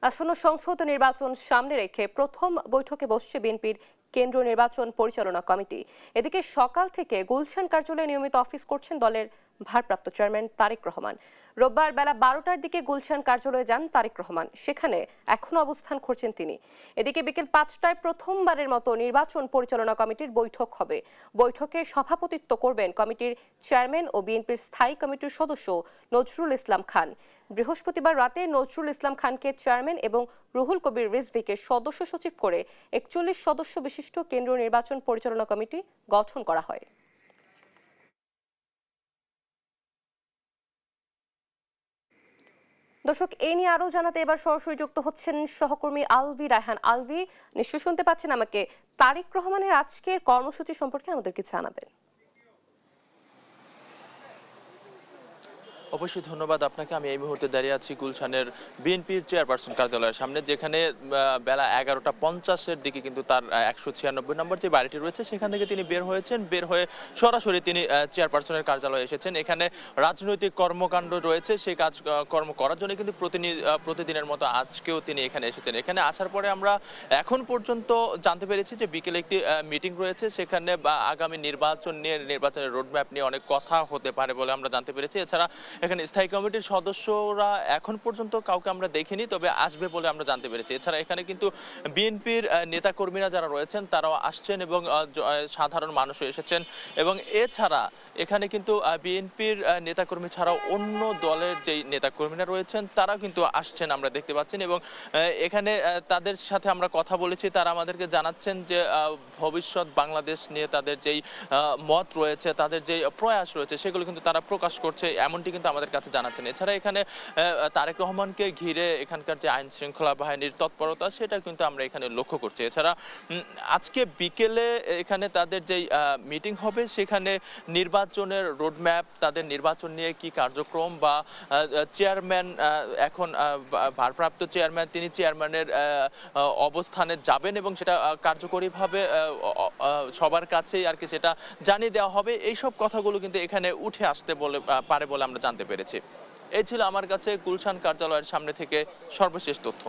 আসন্ন সংসদ নির্বাচন সামনে রেখে প্রথম বৈঠকে বসছে বিএনপির কেন্দ্রীয় নির্বাচন পরিচালনা কমিটি। এদিকে সকাল থেকে গুলশান কার্যালয়ে নিয়মিত অফিস করছেন দলের ভারপ্রাপ্ত চেয়ারম্যান তারেক রহমান। রোববার বেলা 12টার দিকে গুলশান কার্যালয়ে যান তারেক রহমান, সেখানে এখনো অবস্থান করছেন তিনি। এদিকে বিকেল 5টায় প্রথমবারের মতো নির্বাচন পরিচালনা কমিটির বৈঠক হবে। বৈঠকে সভাপতিত্ব করবেন কমিটির চেয়ারম্যান ও বিএনপির স্থায়ী কমিটির সদস্য নজরুল ইসলাম খান। বৃহস্পতিবার রাতে নজরুল ইসলাম খানকে চেয়ারম্যান এবং রুহুল কবির রিজভীকে সদস্য সচিব করে 41 সদস্য বিশিষ্ট কেন্দ্রীয় নির্বাচন পরিচালনা কমিটি গঠন করা হয়। দর্শক, এই নিয়ে আরো জানাতে এবার সরাসরি যুক্ত হচ্ছেন সহকর্মী আলভি রায়হান। আলভি, নিশ্চয়ই শুনতে পাচ্ছেন আমাকে। তারেক রহমানের আজকের কর্মসূচি সম্পর্কে আমাদেরকে জানাবেন। অবশ্যই ধন্যবাদ আপনাকে। আমি এই মুহূর্তে দাঁড়িয়ে আছি গুলশানের বিএনপির চেয়ারপারসন কার্যালয়ের সামনে, যেখানে বেলা 11টা 50-এর দিকে কিন্তু তার 196 নম্বর যে বাড়িটি রয়েছে সেখান থেকে তিনি বের হয়েছেন। বের হয়ে সরাসরি তিনি চেয়ারপারসনের কার্যালয়ে এসেছেন। এখানে রাজনৈতিক কর্মকাণ্ড রয়েছে, সেই কর্ম করার জন্য কিন্তু প্রতিদিনের মতো আজকেও তিনি এখানে এসেছেন। এখানে আসার পরে আমরা এখন পর্যন্ত জানতে পেরেছি যে বিকেলে একটি মিটিং রয়েছে, সেখানে আগামী নির্বাচনের রোডম্যাপ নিয়ে অনেক কথা হতে পারে বলে আমরা জানতে পেরেছি। এছাড়া এখানে স্থায়ী কমিটির সদস্যরা এখন পর্যন্ত কাউকে আমরা দেখিনি, তবে আসবে বলে আমরা জানতে পেরেছি। এছাড়া এখানে কিন্তু বিএনপির নেতাকর্মীরা যারা রয়েছেন তারাও আসছেন এবং সাধারণ মানুষও এসেছেন। এবং এছাড়া এখানে কিন্তু বিএনপির নেতাকর্মী ছাড়াও অন্য দলের যেই নেতাকর্মীরা রয়েছেন তারাও কিন্তু আসছেন, আমরা দেখতে পাচ্ছেন। এবং এখানে তাদের সাথে আমরা কথা বলেছি, তারা আমাদেরকে জানাচ্ছেন যে ভবিষ্যৎ বাংলাদেশ নিয়ে তাদের যেই মত রয়েছে, তাদের যেই প্রয়াস রয়েছে সেগুলো কিন্তু তারা প্রকাশ করছে, এমনটি কিন্তু আমাদের কাছে জানাচ্ছেন। এছাড়া এখানে তারেক রহমানকে ঘিরে এখানকার যে আইন শৃঙ্খলা বাহিনীর তৎপরতা সেটা কিন্তু আমরা এখানে লক্ষ্য করছি। এছাড়া আজকে বিকেলে এখানে তাদের যেই মিটিং হবে সেখানে নির্বাচনের রোডম্যাপ, তাদের নির্বাচন নিয়ে কি কার্যক্রম বা চেয়ারম্যান এখন ভারপ্রাপ্ত চেয়ারম্যান, তিনি চেয়ারম্যানের অবস্থানে যাবেন এবং সেটা কার্যকরীভাবে সবার কাছেই আর কি সেটা জানিয়ে দেওয়া হবে। এইসব কথাগুলো কিন্তু এখানে উঠে আসতে পারে বলে আমরা জানতে পেরেছি। এই ছিল আমার কাছে গুলশান কার্যালয়ের সামনে থেকে সর্বশেষ তথ্য।